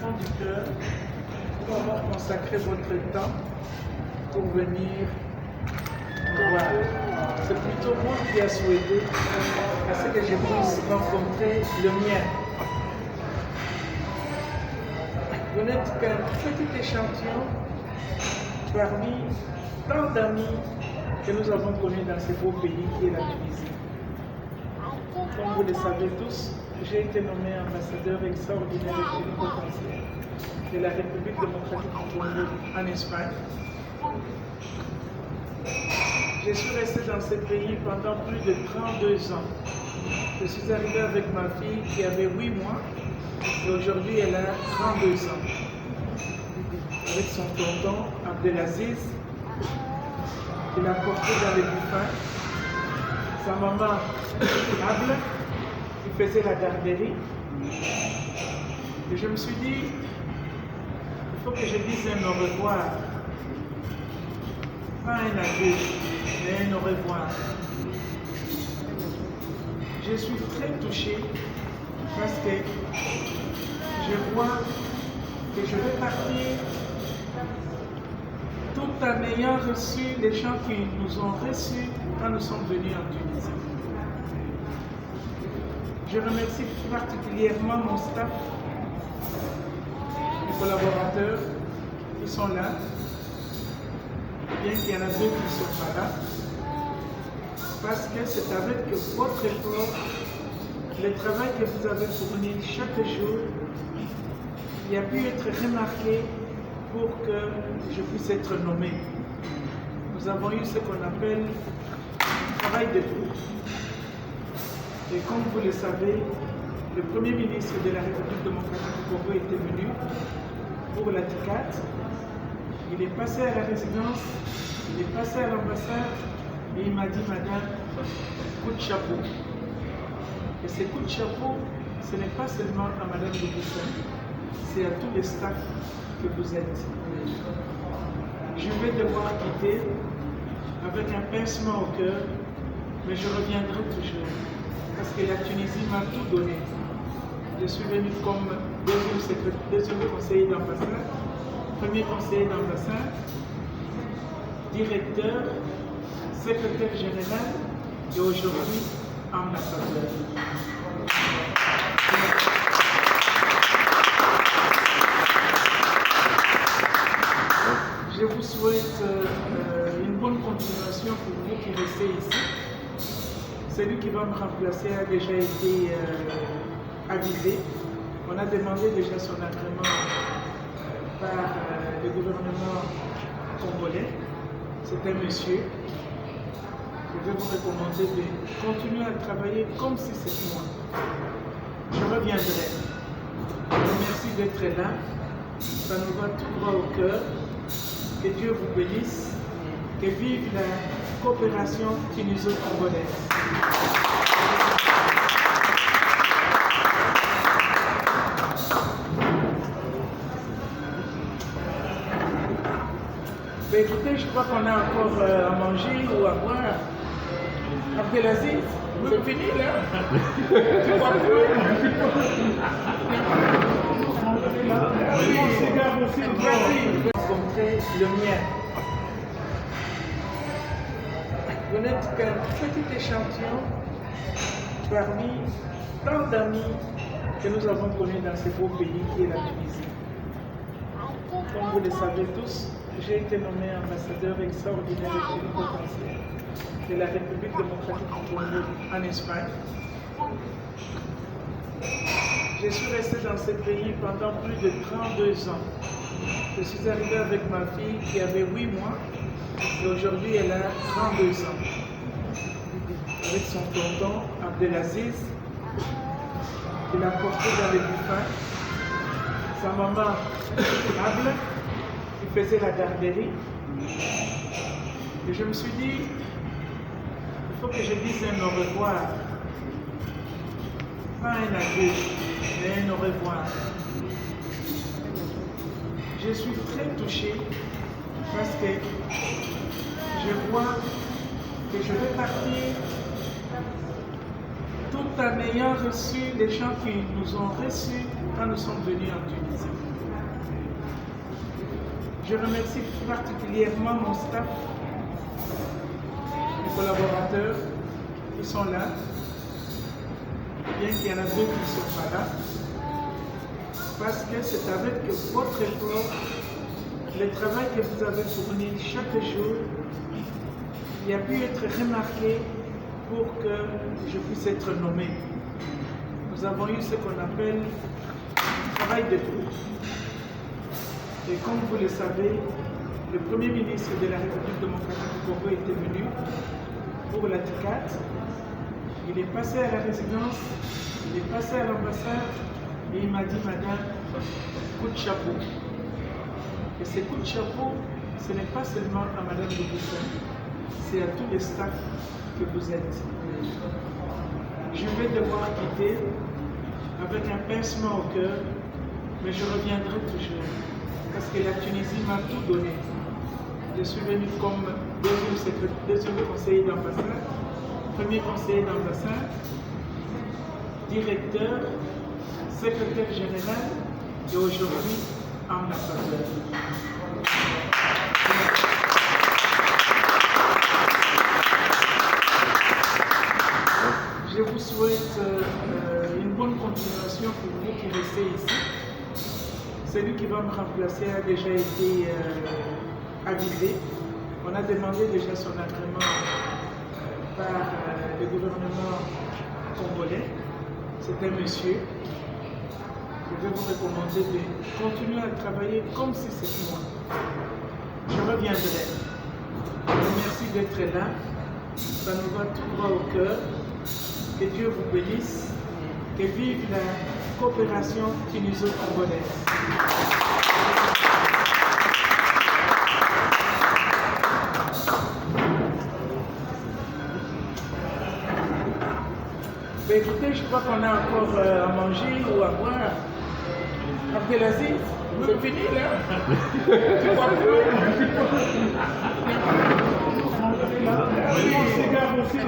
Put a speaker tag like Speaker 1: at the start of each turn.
Speaker 1: fond du cœur pour avoir consacré votre temps pour venir nous voir. C'est plutôt moi qui ai souhaité parce que je puisse rencontrer le mien. Vous n'êtes qu'un petit échantillon parmi tant d'amis que nous avons connus dans ce beau pays qui est la Tunisie. Comme vous le savez tous, j'ai été nommé ambassadeur extraordinaire et plénipotentiaire de la République démocratique du Congo en Espagne. Je suis resté dans ce pays pendant plus de 32 ans. Je suis arrivé avec ma fille qui avait 8 mois et aujourd'hui elle a 32 ans. Avec son tonton Abdelaziz, qui l'a porté dans les bouffins, sa maman Able, qui faisait la garderie. Et je me suis dit, il faut que je dise un au revoir. Pas un adieu, mais un au revoir. Je suis très touché parce que je vois que je vais partir tout en ayant reçu les gens qui nous ont reçus quand nous sommes venus en Tunisie. Je remercie particulièrement mon staff, les collaborateurs qui sont là, bien qu'il y en a deux qui ne sont pas là, parce que c'est avec votre effort, le travail que vous avez fourni chaque jour, qui a pu être remarqué pour que je puisse être nommé. Nous avons eu ce qu'on appelle un travail de groupe. Et comme vous le savez, le Premier ministre de la République démocratique du Congo était venu pour la TICAT. Il est passé à la résidence, il est passé à l'ambassade et il m'a dit, madame, coup de chapeau. Et ce coup de chapeau, ce n'est pas seulement à madame de Boussin, c'est à tous les staffs que vous êtes. Je vais devoir quitter avec un pincement au cœur, mais je reviendrai toujours. Parce que la Tunisie m'a tout donné. Je suis venu comme deuxième conseiller d'ambassade, premier conseiller d'ambassade, directeur, secrétaire général et aujourd'hui ambassadeur. Je vous souhaite une bonne continuation pour vous qui restez ici. Celui qui va me remplacer a déjà été avisé. On a demandé déjà son agrément par le gouvernement congolais. C'est un monsieur. Je vais vous recommander de continuer à travailler comme si c'était moi. Je reviendrai. Merci d'être là. Ça nous va tout droit au cœur. Que Dieu vous bénisse. Que vive la coopération tuniso-congolaise. Ben écoutez, je crois qu'on a encore à manger ou à boire. Abdelaziz, c'est fini là? Tu crois rencontrer le mien. Vous n'êtes qu'un petit échantillon parmi tant d'amis que nous avons connus dans ce beau pays qui est la Tunisie. Comme vous le savez tous, j'ai été nommé ambassadeur extraordinaire et plénipotentiaire de la République démocratique du Congo en Espagne. Je suis resté dans ce pays pendant plus de 32 ans. Je suis arrivé avec ma fille qui avait 8 mois et aujourd'hui elle a 32 ans. Avec son tonton Abdelaziz, qui l'a porté dans les bouffins, sa maman Able, qui faisait la garderie. Et je me suis dit, il faut que je dise un au revoir. Pas un adieu, mais un au revoir. Je suis très touché parce que je vois que je vais partir tout en ayant reçu les gens qui nous ont reçus quand nous sommes venus en Tunisie. Je remercie particulièrement mon staff, mes collaborateurs qui sont là, bien qu'il y en a d'autres qui ne sont pas là, parce que c'est avec votre effort, le travail que vous avez fourni chaque jour, il a pu être remarqué pour que je puisse être nommé. Nous avons eu ce qu'on appelle un travail de groupe. Et comme vous le savez, le Premier ministre de la République démocratique du Congo était venu pour la TICAD. Il est passé à la résidence, il est passé à l'ambassade et il m'a dit, madame, coup de chapeau. Et ces coups de chapeau, ce n'est pas seulement à madame de Boussin, c'est à tous les staffs que vous êtes. Je vais devoir quitter avec un pincement au cœur, mais je reviendrai toujours. Parce que la Tunisie m'a tout donné. Je suis venu comme deuxième conseiller d'ambassade, premier conseiller d'ambassade, directeur, secrétaire général et aujourd'hui ambassadeur. Je vous souhaite une bonne continuation pour vous qui restez ici. Celui qui va me remplacer a déjà été avisé. On a demandé déjà son agrément par le gouvernement congolais. C'est un monsieur. Je vais vous recommander de continuer à travailler comme si c'était moi. Je reviendrai. Merci d'être là. Ça nous va tout droit au cœur. Que Dieu vous bénisse. Que vive la coopération tuniso-congolaise. Ben écoutez, je crois qu'on a encore à manger ou à boire. Abdelaziz, c'est fini là. Tu crois que... Mon cigare aussi.